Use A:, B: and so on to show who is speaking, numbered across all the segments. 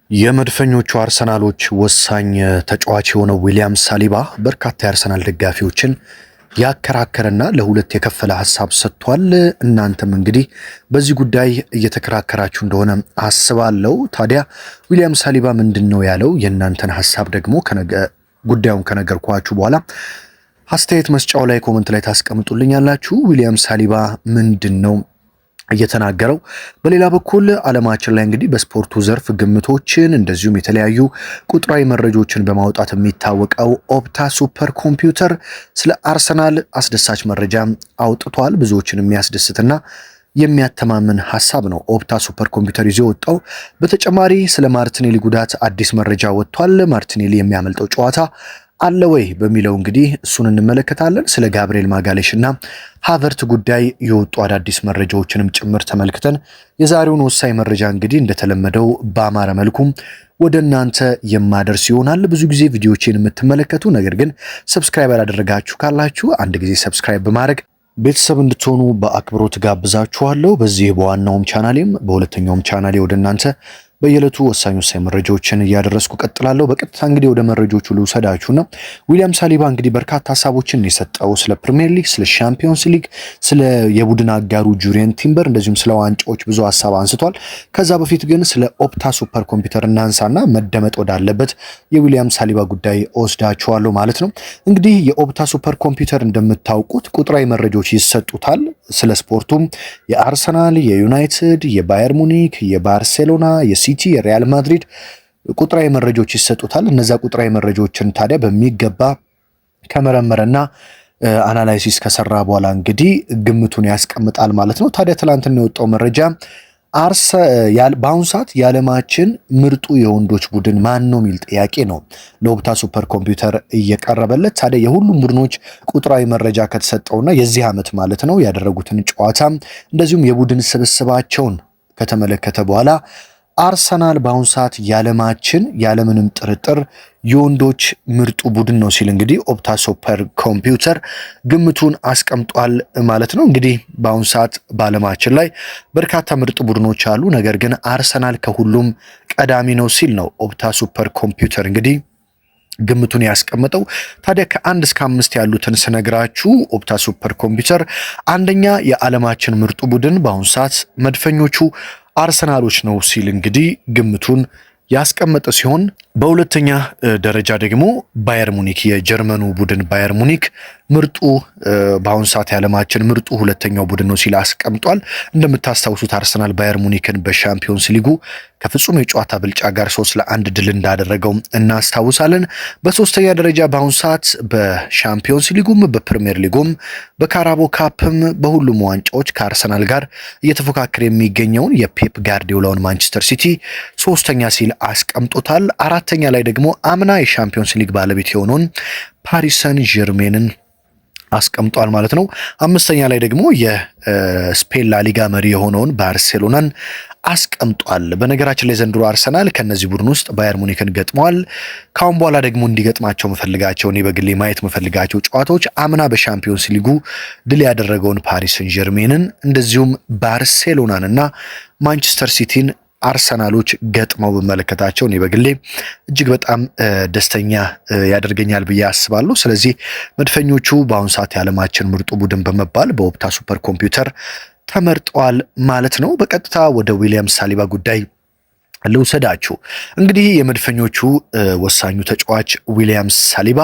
A: የመድፈኞቹ አርሰናሎች ወሳኝ ተጫዋች የሆነው ዊሊያም ሳሊባ በርካታ የአርሰናል ደጋፊዎችን ያከራከረና ለሁለት የከፈለ ሐሳብ ሰጥቷል። እናንተም እንግዲህ በዚህ ጉዳይ እየተከራከራችሁ እንደሆነ አስባለሁ። ታዲያ ዊሊያም ሳሊባ ምንድነው ያለው? የእናንተን ሐሳብ ደግሞ ጉዳዩን ከነገርኳችሁ በኋላ አስተያየት መስጫው ላይ ኮመንት ላይ ታስቀምጡልኛላችሁ። ዊሊያም ሳሊባ ምንድነው እየተናገረው? በሌላ በኩል ዓለማችን ላይ እንግዲህ በስፖርቱ ዘርፍ ግምቶችን እንደዚሁም የተለያዩ ቁጥራዊ መረጃዎችን በማውጣት የሚታወቀው ኦፕታ ሱፐር ኮምፒውተር ስለ አርሰናል አስደሳች መረጃ አውጥቷል። ብዙዎችን የሚያስደስትና የሚያተማምን ሐሳብ ነው ኦፕታ ሱፐር ኮምፒውተር ይዞ ወጣው። በተጨማሪ ስለ ማርቲኔሊ ጉዳት አዲስ መረጃ ወጥቷል። ማርቲኔሊ የሚያመልጠው ጨዋታ አለ ወይ በሚለው እንግዲህ እሱን እንመለከታለን። ስለ ጋብሪኤል ማጋሌሽ እና ሃቨርት ጉዳይ የወጡ አዳዲስ መረጃዎችንም ጭምር ተመልክተን የዛሬውን ወሳኝ መረጃ እንግዲህ እንደተለመደው በአማረ መልኩ ወደ እናንተ የማደርስ ይሆናል። ብዙ ጊዜ ቪዲዮዎችን የምትመለከቱ ነገር ግን ሰብስክራይብ ያላደረጋችሁ ካላችሁ አንድ ጊዜ ሰብስክራይብ በማድረግ ቤተሰብ እንድትሆኑ በአክብሮት ጋብዛችኋለሁ። በዚህ በዋናውም ቻናሌም በሁለተኛውም ቻናሌ ወደ እናንተ በየዕለቱ ወሳኝ መረጃዎችን እያደረስኩ ቀጥላለሁ። በቀጥታ እንግዲህ ወደ መረጃዎቹ ልውሰዳችሁና ዊሊያም ሳሊባ እንግዲህ በርካታ ሐሳቦችን የሰጠው ስለ ፕሪሚየር ሊግ፣ ስለ ሻምፒዮንስ ሊግ፣ ስለ የቡድን አጋሩ ጁሪየን ቲምበር እንደዚሁም ስለ ዋንጫዎች ብዙ ሐሳብ አንስቷል። ከዛ በፊት ግን ስለ ኦፕታ ሱፐር ኮምፒውተር እናንሳና መደመጥ ወዳለበት የዊሊያም ሳሊባ ጉዳይ ወስዳችኋለሁ ማለት ነው። እንግዲህ የኦፕታ ሱፐር ኮምፒውተር እንደምታውቁት ቁጥራዊ መረጃዎች ይሰጡታል። ስለ ስፖርቱም የአርሰናል፣ የዩናይትድ፣ የባየር ሙኒክ፣ የባርሴሎና፣ ሲቲ፣ የሪያል ማድሪድ ቁጥራዊ መረጃዎች ይሰጡታል። እነዛ ቁጥራዊ መረጃዎችን ታዲያ በሚገባ ከመረመረና አናላይሲስ ከሰራ በኋላ እንግዲህ ግምቱን ያስቀምጣል ማለት ነው። ታዲያ ትላንትና የወጣው መረጃ በአሁኑ ሰዓት የዓለማችን ምርጡ የወንዶች ቡድን ማን ነው የሚል ጥያቄ ነው ለኦፕታ ሱፐር ኮምፒውተር እየቀረበለት። ታዲያ የሁሉም ቡድኖች ቁጥራዊ መረጃ ከተሰጠውና የዚህ ዓመት ማለት ነው ያደረጉትን ጨዋታ እንደዚሁም የቡድን ስብስባቸውን ከተመለከተ በኋላ አርሰናል በአሁኑ ሰዓት የዓለማችን ያለምንም ጥርጥር የወንዶች ምርጡ ቡድን ነው ሲል እንግዲህ ኦፕታ ሱፐር ኮምፒውተር ግምቱን አስቀምጧል ማለት ነው። እንግዲህ በአሁኑ ሰዓት በዓለማችን ላይ በርካታ ምርጥ ቡድኖች አሉ፣ ነገር ግን አርሰናል ከሁሉም ቀዳሚ ነው ሲል ነው ኦፕታ ሱፐር ኮምፒውተር እንግዲህ ግምቱን ያስቀምጠው። ታዲያ ከ1 እስከ 5 ያሉትን ስነግራችሁ ኦፕታ ሱፐር ኮምፒውተር አንደኛ የዓለማችን ምርጡ ቡድን በአሁኑ ሰዓት መድፈኞቹ አርሰናሎች ነው ሲል እንግዲህ ግምቱን ያስቀመጠ ሲሆን በሁለተኛ ደረጃ ደግሞ ባየር ሙኒክ የጀርመኑ ቡድን ባየር ሙኒክ ምርጡ በአሁኑ ሰዓት የዓለማችን ምርጡ ሁለተኛው ቡድን ነው ሲል አስቀምጧል። እንደምታስታውሱት አርሰናል ባየር ሙኒክን በሻምፒዮንስ ሊጉ ከፍጹም የጨዋታ ብልጫ ጋር 3-1 ድል እንዳደረገው እናስታውሳለን። በሶስተኛ ደረጃ በአሁኑ ሰዓት በሻምፒዮንስ ሊጉም በፕሪሚየር ሊጉም በካራቦ ካፕም በሁሉም ዋንጫዎች ከአርሰናል ጋር እየተፎካከረ የሚገኘውን የፔፕ ጋርዲዮላውን ማንቸስተር ሲቲ ሶስተኛ ሲል አስቀምጦታል። አራተኛ ላይ ደግሞ አምና የሻምፒዮንስ ሊግ ባለቤት የሆነውን ፓሪስ ሰን ጀርሜንን አስቀምጧል ማለት ነው። አምስተኛ ላይ ደግሞ የስፔን ላሊጋ መሪ የሆነውን ባርሴሎናን አስቀምጧል። በነገራችን ላይ ዘንድሮ አርሰናል ከነዚህ ቡድን ውስጥ ባየር ሙኒክን ገጥመዋል። ካሁን በኋላ ደግሞ እንዲገጥማቸው መፈልጋቸው እኔ በግሌ ማየት መፈልጋቸው ጨዋታዎች አምና በሻምፒዮንስ ሊጉ ድል ያደረገውን ፓሪስ ሰን ጀርሜንን እንደዚሁም ባርሴሎናን እና ማንቸስተር ሲቲን አርሰናሎች ገጥመው በመለከታቸው እኔ በግሌ እጅግ በጣም ደስተኛ ያደርገኛል ብዬ አስባለሁ። ስለዚህ መድፈኞቹ በአሁኑ ሰዓት የዓለማችን ምርጡ ቡድን በመባል በኦፕታ ሱፐር ኮምፒውተር ተመርጠዋል ማለት ነው። በቀጥታ ወደ ዊሊያም ሳሊባ ጉዳይ ልውሰዳችሁ። እንግዲህ የመድፈኞቹ ወሳኙ ተጫዋች ዊሊያም ሳሊባ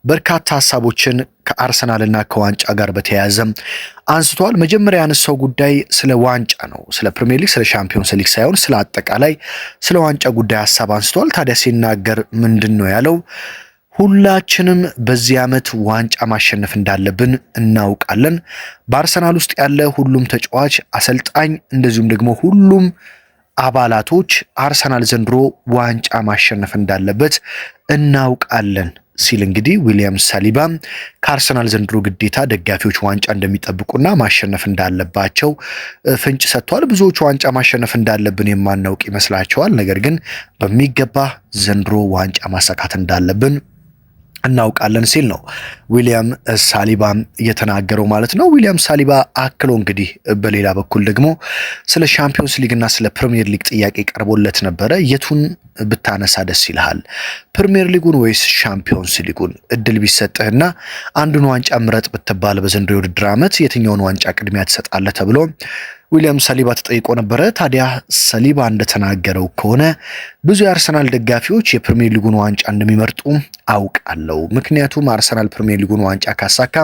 A: በርካታ ሐሳቦችን ከአርሰናልና ከዋንጫ ጋር በተያያዘ አንስቷል። መጀመሪያ ያነሳው ጉዳይ ስለ ዋንጫ ነው። ስለ ፕሪሚየር ሊግ፣ ስለ ሻምፒዮንስ ሊግ ሳይሆን ስለ አጠቃላይ ስለ ዋንጫ ጉዳይ ሐሳብ አንስቷል። ታዲያ ሲናገር ምንድን ነው ያለው? ሁላችንም በዚህ ዓመት ዋንጫ ማሸነፍ እንዳለብን እናውቃለን። በአርሰናል ውስጥ ያለ ሁሉም ተጫዋች፣ አሰልጣኝ እንደዚሁም ደግሞ ሁሉም አባላቶች አርሰናል ዘንድሮ ዋንጫ ማሸነፍ እንዳለበት እናውቃለን ሲል እንግዲህ ዊሊያም ሳሊባ ከአርሰናል ዘንድሮ ግዴታ ደጋፊዎች ዋንጫ እንደሚጠብቁና ማሸነፍ እንዳለባቸው ፍንጭ ሰጥቷል። ብዙዎቹ ዋንጫ ማሸነፍ እንዳለብን የማናውቅ ይመስላቸዋል፣ ነገር ግን በሚገባ ዘንድሮ ዋንጫ ማሳካት እንዳለብን እናውቃለን ሲል ነው ዊሊያም ሳሊባ የተናገረው ማለት ነው። ዊሊያም ሳሊባ አክሎ እንግዲህ በሌላ በኩል ደግሞ ስለ ሻምፒዮንስ ሊግና ስለ ፕሪሚየር ሊግ ጥያቄ ቀርቦለት ነበረ። የቱን ብታነሳ ደስ ይልሃል? ፕሪሚየር ሊጉን ወይስ ሻምፒዮንስ ሊጉን? እድል ቢሰጥህና አንዱን ዋንጫ ምረጥ ብትባል በዘንድሮው የውድድር ዓመት የትኛውን ዋንጫ ቅድሚያ ትሰጣለህ ተብሎ ዊሊያም ሳሊባ ተጠይቆ ነበረ። ታዲያ ሳሊባ እንደተናገረው ከሆነ ብዙ የአርሰናል ደጋፊዎች የፕሪሚየር ሊጉን ዋንጫ እንደሚመርጡ አውቃለሁ። ምክንያቱም አርሰናል ፕሪሚየር ሊጉን ዋንጫ ካሳካ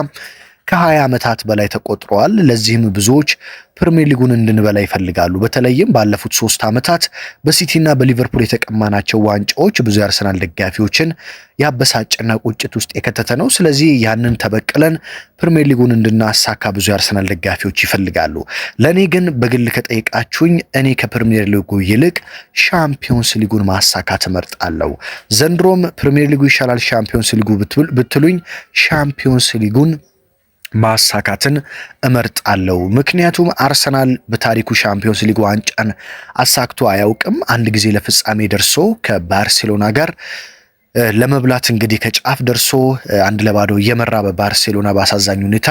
A: ከ20 ዓመታት በላይ ተቆጥረዋል። ለዚህም ብዙዎች ፕሪሚየር ሊጉን እንድንበላ ይፈልጋሉ። በተለይም ባለፉት 3 ዓመታት በሲቲና በሊቨርፑል የተቀማናቸው ዋንጫዎች ብዙ የአርሰናል ደጋፊዎችን ያበሳጭና ቁጭት ውስጥ የከተተ ነው። ስለዚህ ያንን ተበቅለን ፕሪሚየር ሊጉን እንድናሳካ ብዙ የአርሰናል ደጋፊዎች ይፈልጋሉ። ለእኔ ግን በግል ከጠይቃችሁኝ እኔ ከፕሪሚየር ሊጉ ይልቅ ሻምፒዮንስ ሊጉን ማሳካት እመርጣለሁ። ዘንድሮም ፕሪሚየር ሊጉ ይሻላል ሻምፒዮንስ ሊጉ ብትሉኝ ሻምፒዮንስ ሊጉን ማሳካትን እመርጣለሁ። ምክንያቱም አርሰናል በታሪኩ ሻምፒዮንስ ሊግ ዋንጫን አሳክቶ አያውቅም። አንድ ጊዜ ለፍጻሜ ደርሶ ከባርሴሎና ጋር ለመብላት እንግዲህ ከጫፍ ደርሶ 1-0 እየመራ በባርሴሎና በአሳዛኝ ሁኔታ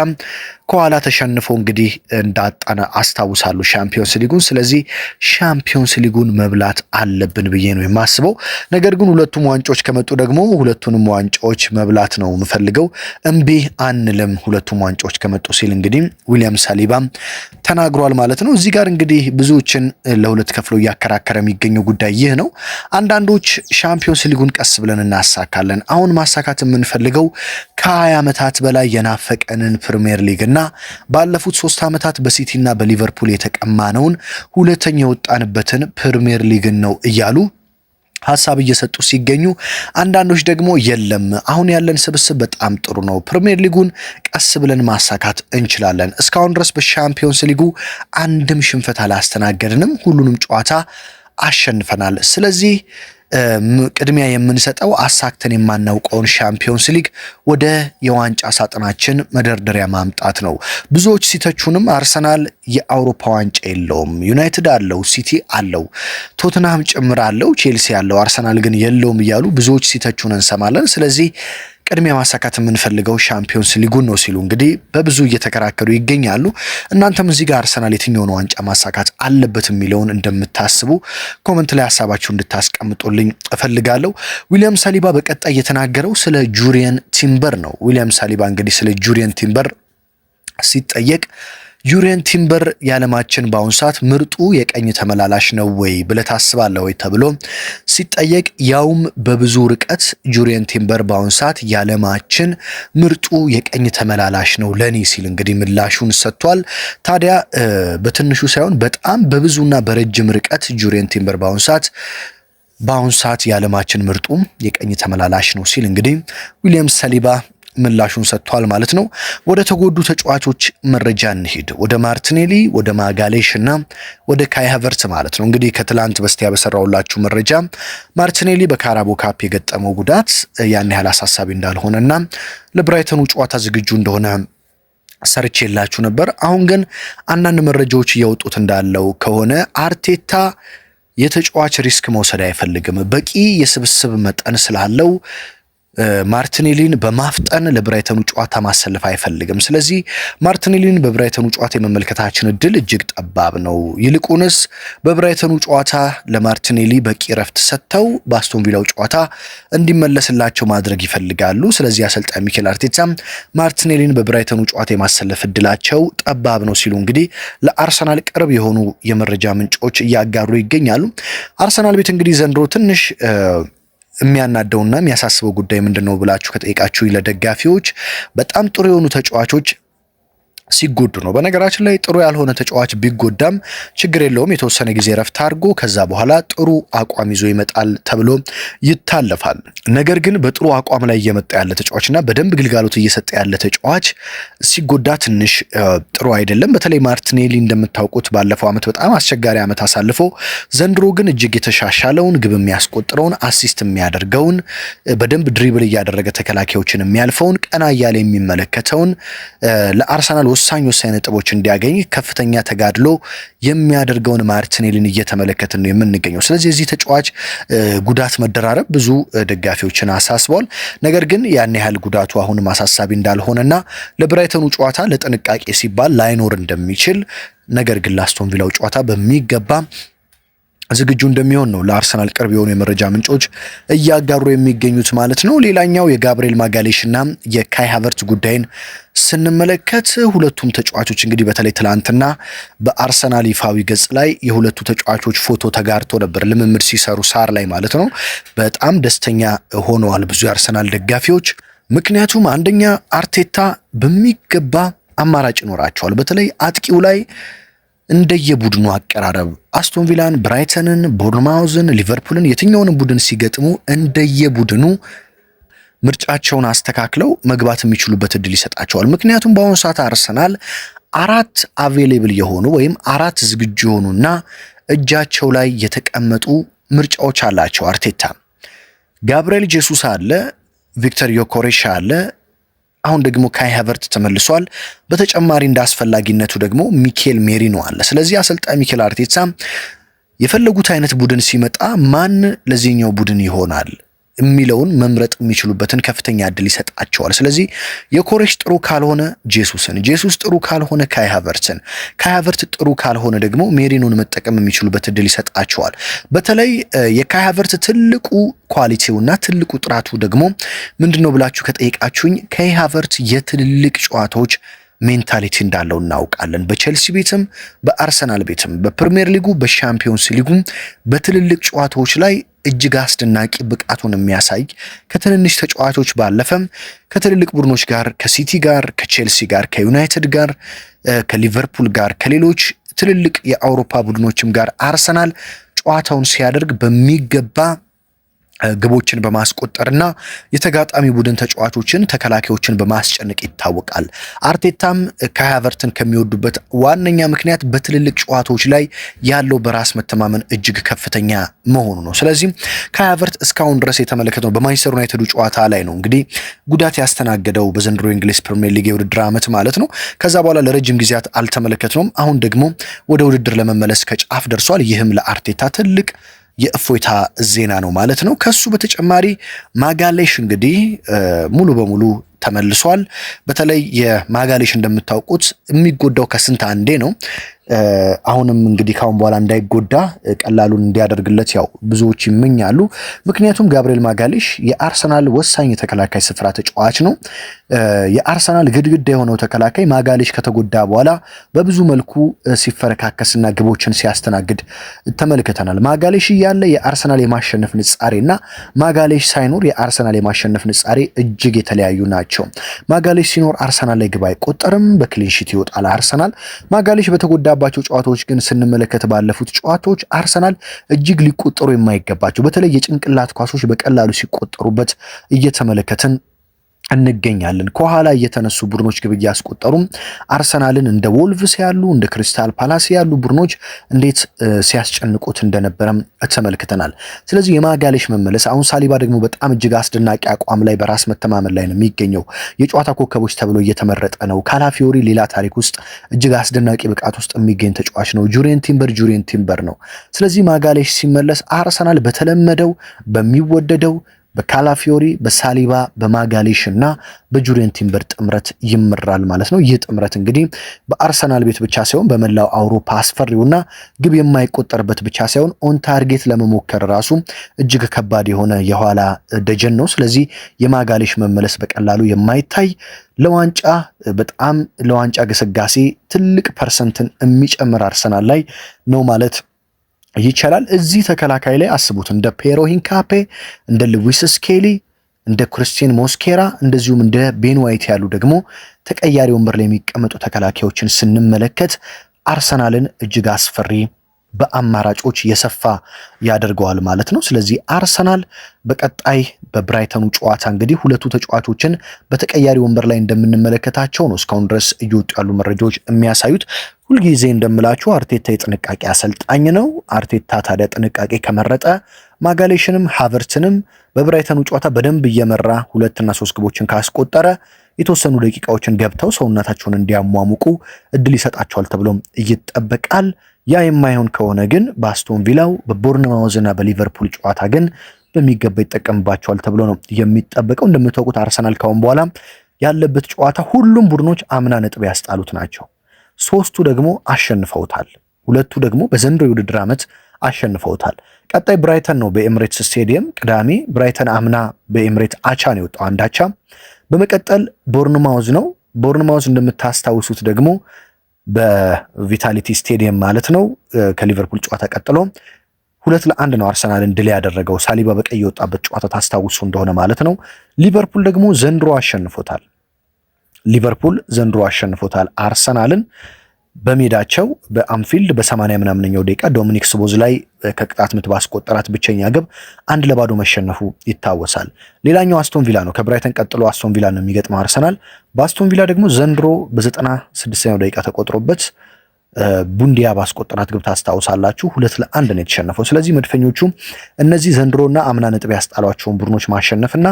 A: ከኋላ ተሸንፎ እንግዲህ እንዳጣነ አስታውሳለሁ ሻምፒዮንስ ሊጉን። ስለዚህ ሻምፒዮንስ ሊጉን መብላት አለብን ብዬ ነው የማስበው። ነገር ግን ሁለቱም ዋንጫዎች ከመጡ ደግሞ ሁለቱንም ዋንጫዎች መብላት ነው የምፈልገው፣ እምቢ አንልም ሁለቱም ዋንጫዎች ከመጡ ሲል እንግዲህ ዊሊያም ሳሊባ ተናግሯል ማለት ነው። እዚህ ጋር እንግዲህ ብዙዎችን ለሁለት ከፍሎ እያከራከረ የሚገኘው ጉዳይ ይህ ነው። አንዳንዶች ሻምፒዮንስ ሊጉን ቀስ ብለን እናሳካለን፣ አሁን ማሳካት የምንፈልገው ከ20 ዓመታት በላይ የናፈቀንን ፕሪሚየር ሊግ እና ባለፉት 3 ዓመታት በሲቲና በሊቨርፑል የተቀማነውን ሁለተኛ የወጣንበትን ፕሪሚየር ሊግን ነው እያሉ ሐሳብ እየሰጡ ሲገኙ፣ አንዳንዶች ደግሞ የለም አሁን ያለን ስብስብ በጣም ጥሩ ነው፣ ፕሪሚየር ሊጉን ቀስ ብለን ማሳካት እንችላለን፣ እስካሁን ድረስ በሻምፒዮንስ ሊጉ አንድም ሽንፈት አላስተናገድንም፣ ሁሉንም ጨዋታ አሸንፈናል። ስለዚህ ቅድሚያ የምንሰጠው አሳክተን የማናውቀውን ሻምፒዮንስ ሊግ ወደ የዋንጫ ሳጥናችን መደርደሪያ ማምጣት ነው። ብዙዎች ሲተቹንም አርሰናል የአውሮፓ ዋንጫ የለውም፣ ዩናይትድ አለው፣ ሲቲ አለው፣ ቶትንሃም ጭምር አለው፣ ቼልሲ አለው፣ አርሰናል ግን የለውም እያሉ ብዙዎች ሲተቹን እንሰማለን። ስለዚህ ቅድሚያ ማሳካት የምንፈልገው ሻምፒዮንስ ሊጉን ነው ሲሉ እንግዲህ በብዙ እየተከራከሩ ይገኛሉ። እናንተም እዚህ ጋር አርሰናል የትኛውን ዋንጫ ማሳካት አለበት የሚለውን እንደምታስቡ ኮመንት ላይ ሀሳባችሁ እንድታስቀምጡልኝ እፈልጋለሁ። ዊሊያም ሳሊባ በቀጣይ የተናገረው ስለ ጁሪየን ቲምበር ነው። ዊሊያም ሳሊባ እንግዲህ ስለ ጁሪየን ቲምበር ሲጠየቅ ጁሪየን ቲምበር የዓለማችን በአሁኑ ሰዓት ምርጡ የቀኝ ተመላላሽ ነው ወይ ብለህ ታስባለህ ወይ ተብሎ ሲጠየቅ ያውም በብዙ ርቀት ጁሪየን ቲምበር በአሁኑ ሰዓት የዓለማችን ምርጡ የቀኝ ተመላላሽ ነው ለኔ ሲል እንግዲህ ምላሹን ሰጥቷል። ታዲያ በትንሹ ሳይሆን በጣም በብዙና በረጅም ርቀት ጁሪየን ቲምበር በአሁኑ ሰዓት የዓለማችን ምርጡ የቀኝ ተመላላሽ ነው ሲል እንግዲህ ዊሊያም ሳሊባ ምላሹን ሰጥቷል ማለት ነው። ወደ ተጎዱ ተጫዋቾች መረጃ እንሂድ። ወደ ማርቲኔሊ፣ ወደ ማጋሌሽ እና ወደ ካይ ሃቨርትዝ ማለት ነው። እንግዲህ ከትላንት በስቲያ በሰራውላችሁ መረጃ ማርቲኔሊ በካራቦ ካፕ የገጠመው ጉዳት ያን ያህል አሳሳቢ እንዳልሆነና ለብራይተኑ ጨዋታ ዝግጁ እንደሆነ ሰርቼላችሁ ነበር። አሁን ግን አንዳንድ መረጃዎች እያወጡት እንዳለው ከሆነ አርቴታ የተጫዋች ሪስክ መውሰድ አይፈልግም። በቂ የስብስብ መጠን ስላለው ማርቲኔሊን በማፍጠን ለብራይተኑ ጨዋታ ማሰለፍ አይፈልግም። ስለዚህ ማርቲኔሊን በብራይተኑ ጨዋታ የመመልከታችን እድል እጅግ ጠባብ ነው። ይልቁንስ በብራይተኑ ጨዋታ ለማርቲኔሊ በቂ ረፍት ሰጥተው በአስቶን ቪላው ጨዋታ እንዲመለስላቸው ማድረግ ይፈልጋሉ። ስለዚህ አሰልጣኝ ሚኬል አርቴታ ማርቲኔሊን በብራይተኑ ጨዋታ የማሰለፍ እድላቸው ጠባብ ነው ሲሉ እንግዲህ ለአርሰናል ቅርብ የሆኑ የመረጃ ምንጮች እያጋሩ ይገኛሉ። አርሰናል ቤት እንግዲህ ዘንድሮ ትንሽ የሚያናደውና የሚያሳስበው ጉዳይ ምንድነው ብላችሁ ከጠይቃችሁ ለደጋፊዎች በጣም ጥሩ የሆኑ ተጫዋቾች ሲጎዱ ነው። በነገራችን ላይ ጥሩ ያልሆነ ተጫዋች ቢጎዳም ችግር የለውም፣ የተወሰነ ጊዜ ረፍት አድርጎ ከዛ በኋላ ጥሩ አቋም ይዞ ይመጣል ተብሎ ይታለፋል። ነገር ግን በጥሩ አቋም ላይ እየመጣ ያለ ተጫዋችና በደንብ ግልጋሎት እየሰጠ ያለ ተጫዋች ሲጎዳ ትንሽ ጥሩ አይደለም። በተለይ ማርቲኔሊ እንደምታውቁት ባለፈው ዓመት በጣም አስቸጋሪ ዓመት አሳልፎ ዘንድሮ ግን እጅግ የተሻሻለውን ግብ የሚያስቆጥረውን አሲስት የሚያደርገውን በደንብ ድሪብል እያደረገ ተከላካዮችን የሚያልፈውን ቀና እያለ የሚመለከተውን ለአርሰናል ወሳኝ ነጥቦች እንዲያገኝ ከፍተኛ ተጋድሎ የሚያደርገውን ማርቲኔሊን እየተመለከትን ነው የምንገኘው። ስለዚህ እዚህ ተጫዋች ጉዳት መደራረብ ብዙ ደጋፊዎችን አሳስቧል። ነገር ግን ያን ያህል ጉዳቱ አሁንም አሳሳቢ እንዳልሆነና ለብራይተኑ ጨዋታ ለጥንቃቄ ሲባል ላይኖር እንደሚችል ነገር ግን ለአስቶን ቪላው ጨዋታ በሚገባ ዝግጁ እንደሚሆን ነው ለአርሰናል ቅርብ የሆኑ የመረጃ ምንጮች እያጋሩ የሚገኙት ማለት ነው። ሌላኛው የጋብሪኤል ማጋሌሽና የካይ ሃቨርትዝ ጉዳይን ስንመለከት ሁለቱም ተጫዋቾች እንግዲህ በተለይ ትላንትና በአርሰናል ይፋዊ ገጽ ላይ የሁለቱ ተጫዋቾች ፎቶ ተጋርቶ ነበር፣ ልምምድ ሲሰሩ ሳር ላይ ማለት ነው። በጣም ደስተኛ ሆነዋል ብዙ የአርሰናል ደጋፊዎች። ምክንያቱም አንደኛ አርቴታ በሚገባ አማራጭ ይኖራቸዋል። በተለይ አጥቂው ላይ እንደየቡድኑ አቀራረብ አስቶን ቪላን፣ ብራይተንን፣ ቦርንማውዝን፣ ሊቨርፑልን የትኛውንም ቡድን ሲገጥሙ እንደየቡድኑ ምርጫቸውን አስተካክለው መግባት የሚችሉበት እድል ይሰጣቸዋል። ምክንያቱም በአሁኑ ሰዓት አርሰናል 4 አቬሌብል የሆኑ ወይም 4 ዝግጁ የሆኑና እጃቸው ላይ የተቀመጡ ምርጫዎች አላቸው አርቴታ። ጋብሪኤል ጄሱስ አለ፣ ቪክተር ዮኬሬሽ አለ፣ አሁን ደግሞ ካይ ሃቨርትዝ ተመልሷል። በተጨማሪ እንዳስፈላጊነቱ ደግሞ ሚኬል ሜሪኖ አለ። ስለዚህ አሰልጣኝ ሚኬል አርቴታ የፈለጉት አይነት ቡድን ሲመጣ ማን ለዚህኛው ቡድን ይሆናል የሚለውን መምረጥ የሚችሉበትን ከፍተኛ እድል ይሰጣቸዋል። ስለዚህ የኮሬሽ ጥሩ ካልሆነ ጄሱስን፣ ጄሱስ ጥሩ ካልሆነ ካይ ሃቨርትዝን፣ ካይ ሃቨርትዝ ጥሩ ካልሆነ ደግሞ ሜሪኖን መጠቀም የሚችሉበት እድል ይሰጣቸዋል። በተለይ የካይ ሃቨርትዝ ትልቁ ኳሊቲውና ትልቁ ጥራቱ ደግሞ ምንድነው ብላችሁ ከጠይቃችሁኝ ካይ ሃቨርትዝ የትልልቅ ጨዋታዎች ሜንታሊቲ እንዳለው እናውቃለን። በቼልሲ ቤትም በአርሰናል ቤትም በፕሪሚየር ሊጉ በሻምፒዮንስ ሊጉም በትልልቅ ጨዋታዎች ላይ እጅግ አስደናቂ ብቃቱን የሚያሳይ ከትንንሽ ተጫዋቾች ባለፈም ከትልልቅ ቡድኖች ጋር ከሲቲ ጋር፣ ከቼልሲ ጋር፣ ከዩናይትድ ጋር፣ ከሊቨርፑል ጋር፣ ከሌሎች ትልልቅ የአውሮፓ ቡድኖችም ጋር አርሰናል ጨዋታውን ሲያደርግ በሚገባ ግቦችን በማስቆጠርና የተጋጣሚ ቡድን ተጫዋቾችን ተከላካዮችን በማስጨነቅ ይታወቃል። አርቴታም ካይ ሃቨርትዝን ከሚወዱበት ዋነኛ ምክንያት በትልልቅ ጨዋታዎች ላይ ያለው በራስ መተማመን እጅግ ከፍተኛ መሆኑ ነው። ስለዚህ ካይ ሃቨርትዝ እስካሁን ድረስ የተመለከተው በማንቸስተር ዩናይትዱ ጨዋታ ላይ ነው እንግዲህ ጉዳት ያስተናገደው በዘንድሮ እንግሊዝ ፕሪሚየር ሊግ የውድድር ዓመት ማለት ነው። ከዛ በኋላ ለረጅም ጊዜያት አልተመለከትነውም። አሁን ደግሞ ወደ ውድድር ለመመለስ ከጫፍ ደርሷል። ይህም ለአርቴታ ትልቅ የእፎይታ ዜና ነው ማለት ነው። ከሱ በተጨማሪ ማጋሌሽ እንግዲህ ሙሉ በሙሉ ተመልሷል። በተለይ የማጋሌሽ እንደምታውቁት የሚጎዳው ከስንት አንዴ ነው። አሁንም እንግዲህ ካሁን በኋላ እንዳይጎዳ ቀላሉን እንዲያደርግለት ያው ብዙዎች ይመኛሉ። ምክንያቱም ጋብሪኤል ማጋሌሽ የአርሰናል ወሳኝ የተከላካይ ስፍራ ተጫዋች ነው። የአርሰናል ግድግዳ የሆነው ተከላካይ ማጋሌሽ ከተጎዳ በኋላ በብዙ መልኩ ሲፈረካከስና ግቦችን ሲያስተናግድ ተመልክተናል። ማጋሌሽ እያለ የአርሰናል የማሸነፍ ንጻሬና ማጋሌሽ ሳይኖር የአርሰናል የማሸነፍ ንጻሬ እጅግ የተለያዩ ናቸው። ማጋሌሽ ሲኖር አርሰናል ላይ ግብ አይቆጠርም፣ በክሊንሺት ይወጣል አርሰናል። ማጋሌሽ በተጎዳባቸው ጨዋታዎች ግን ስንመለከት ባለፉት ጨዋታዎች አርሰናል እጅግ ሊቆጠሩ የማይገባቸው በተለይ የጭንቅላት ኳሶች በቀላሉ ሲቆጠሩበት እየተመለከትን እንገኛለን። ከኋላ እየተነሱ ቡድኖች ግብ እያስቆጠሩም አርሰናልን እንደ ወልቭስ ያሉ እንደ ክሪስታል ፓላስ ያሉ ቡድኖች እንዴት ሲያስጨንቁት እንደነበረም ተመልክተናል። ስለዚህ የማጋሌሽ መመለስ አሁን ሳሊባ ደግሞ በጣም እጅግ አስደናቂ አቋም ላይ በራስ መተማመን ላይ ነው የሚገኘው። የጨዋታ ኮከቦች ተብሎ እየተመረጠ ነው። ካላፊዮሪ ሌላ ታሪክ ውስጥ እጅግ አስደናቂ ብቃት ውስጥ የሚገኝ ተጫዋች ነው። ጁሪየን ቲምበር ነው። ስለዚህ ማጋሌሽ ሲመለስ አርሰናል በተለመደው በሚወደደው በካላፊዮሪ በሳሊባ በማጋሌሽ እና በጁሪየን ቲምበር ጥምረት ይመራል ማለት ነው። ይህ ጥምረት እንግዲህ በአርሰናል ቤት ብቻ ሳይሆን በመላው አውሮፓ አስፈሪውና ግብ የማይቆጠርበት ብቻ ሳይሆን ኦን ታርጌት ለመሞከር ራሱ እጅግ ከባድ የሆነ የኋላ ደጀን ነው። ስለዚህ የማጋሌሽ መመለስ በቀላሉ የማይታይ ለዋንጫ ግስጋሴ ትልቅ ፐርሰንትን የሚጨምር አርሰናል ላይ ነው ማለት ይቻላል። እዚህ ተከላካይ ላይ አስቡት እንደ ፔሮ ሂንካፔ፣ እንደ ሉዊስ ስኬሊ፣ እንደ ክሪስቲያን ሞስኬራ እንደዚሁም እንደ ቤን ዋይት ያሉ ደግሞ ተቀያሪ ወንበር ላይ የሚቀመጡ ተከላካዮችን ስንመለከት አርሰናልን እጅግ አስፈሪ በአማራጮች የሰፋ ያደርገዋል ማለት ነው። ስለዚህ አርሰናል በቀጣይ በብራይተኑ ጨዋታ እንግዲህ ሁለቱ ተጫዋቾችን በተቀያሪ ወንበር ላይ እንደምንመለከታቸው ነው እስካሁን ድረስ እየወጡ ያሉ መረጃዎች የሚያሳዩት። ሁልጊዜ እንደምላችሁ አርቴታ የጥንቃቄ አሰልጣኝ ነው። አርቴታ ታዲያ ጥንቃቄ ከመረጠ ማጋሌሽንም ሃቨርትዝንም በብራይተኑ ጨዋታ በደንብ እየመራ 2 እና 3 ግቦችን ካስቆጠረ የተወሰኑ ደቂቃዎችን ገብተው ሰውነታቸውን እንዲያሟሙቁ እድል ይሰጣቸዋል ተብሎ ይጠበቃል። ያ የማይሆን ከሆነ ግን በአስቶን ቪላው በቦርንማውዝና በሊቨርፑል ጨዋታ ግን በሚገባ ይጠቀምባቸዋል ተብሎ ነው የሚጠበቀው። እንደምታውቁት አርሰናል ካሁን በኋላ ያለበት ጨዋታ ሁሉም ቡድኖች አምና ነጥብ ያስጣሉት ናቸው። 3ቱ ደግሞ አሸንፈውታል። 2ቱ ደግሞ በዘንድሮ የውድድር ዓመት አሸንፈውታል። ቀጣይ ብራይተን ነው በኤምሬትስ ስቴዲየም ቅዳሜ። ብራይተን አምና በኤምሬት አቻ ነው የወጣው፣ አንድ አቻ። በመቀጠል ቦርንማውዝ ነው። ቦርንማውዝ እንደምታስታውሱት ደግሞ በቪታሊቲ ስቴዲየም ማለት ነው ከሊቨርፑል ጨዋታ ቀጥሎ 2-1 ነው አርሰናልን ድል ያደረገው። ሳሊባ በቀይ የወጣበት ጨዋታ ታስታውሱ እንደሆነ ማለት ነው። ሊቨርፑል ደግሞ ዘንድሮ አሸንፎታል አርሰናልን በሜዳቸው በአንፊልድ በ80 ምናምነኛው ደቂቃ ዶሚኒክ ስቦዝ ላይ ከቅጣት ምት ባስቆጠራት ብቸኛ ግብ 1-0 መሸነፉ ይታወሳል። ሌላኛው አስቶን ቪላ ነው። ከብራይተን ቀጥሎ አስቶን ቪላ ነው የሚገጥመው አርሰናል። በአስቶን ቪላ ደግሞ ዘንድሮ በ96ኛው ደቂቃ ተቆጥሮበት ቡንዲያ ባስቆጠራት ግብ ታስታውሳላችሁ 2-1 ነው የተሸነፈው። ስለዚህ መድፈኞቹ እነዚህ ዘንድሮና አምና ነጥብ ያስጣሏቸውን ቡድኖች ማሸነፍና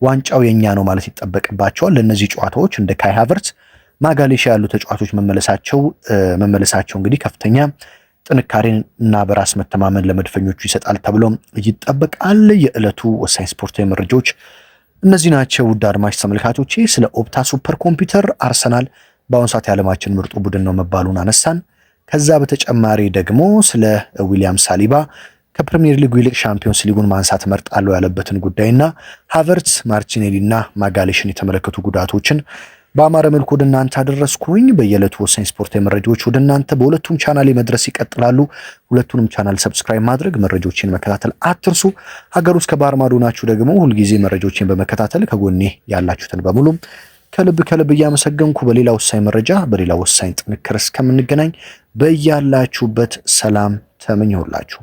A: ዋንጫው የኛ ነው ማለት ይጠበቅባቸዋል። ለእነዚህ ጨዋታዎች እንደ ካይ ሃቨርትዝ ማጋሌሽ ያሉ ተጫዋቾች መመለሳቸው እንግዲህ ከፍተኛ ጥንካሬን እና በራስ መተማመን ለመድፈኞቹ ይሰጣል ተብሎ ይጠበቃል። የዕለቱ ወሳኝ ስፖርታዊ መረጃዎች እነዚህ ናቸው። ውድ አድማጭ ተመልካቾቼ ስለ ኦፕታ ሱፐር ኮምፒውተር አርሰናል በአሁኑ ሰዓት የዓለማችን ምርጡ ቡድን ነው መባሉን አነሳን። ከዛ በተጨማሪ ደግሞ ስለ ዊሊያም ሳሊባ ከፕሪሚየር ሊጉ ይልቅ ሻምፒዮንስ ሊጉን ማንሳት መርጣለሁ ያለበትን ጉዳይና ሃቨርትዝ፣ ማርቲኔሊና ማጋሌሽን የተመለከቱ ጉዳቶችን በአማረ መልኩ ወደ እናንተ አደረስኩኝ። በየዕለቱ ወሳኝ ስፖርታዊ መረጃዎች ወደ እናንተ በሁለቱም ቻናል መድረስ ይቀጥላሉ። ሁለቱንም ቻናል ሰብስክራይብ ማድረግ፣ መረጃዎችን መከታተል አትርሱ። ሀገር ውስጥ ከባህር ማዶ ናችሁ ደግሞ ሁልጊዜ መረጃዎችን በመከታተል ከጎኔ ያላችሁትን በሙሉ ከልብ እያመሰገንኩ በሌላ ወሳኝ መረጃ በሌላ ወሳኝ ጥንክር እስከምንገናኝ በያላችሁበት ሰላም ተመኘሁላችሁ።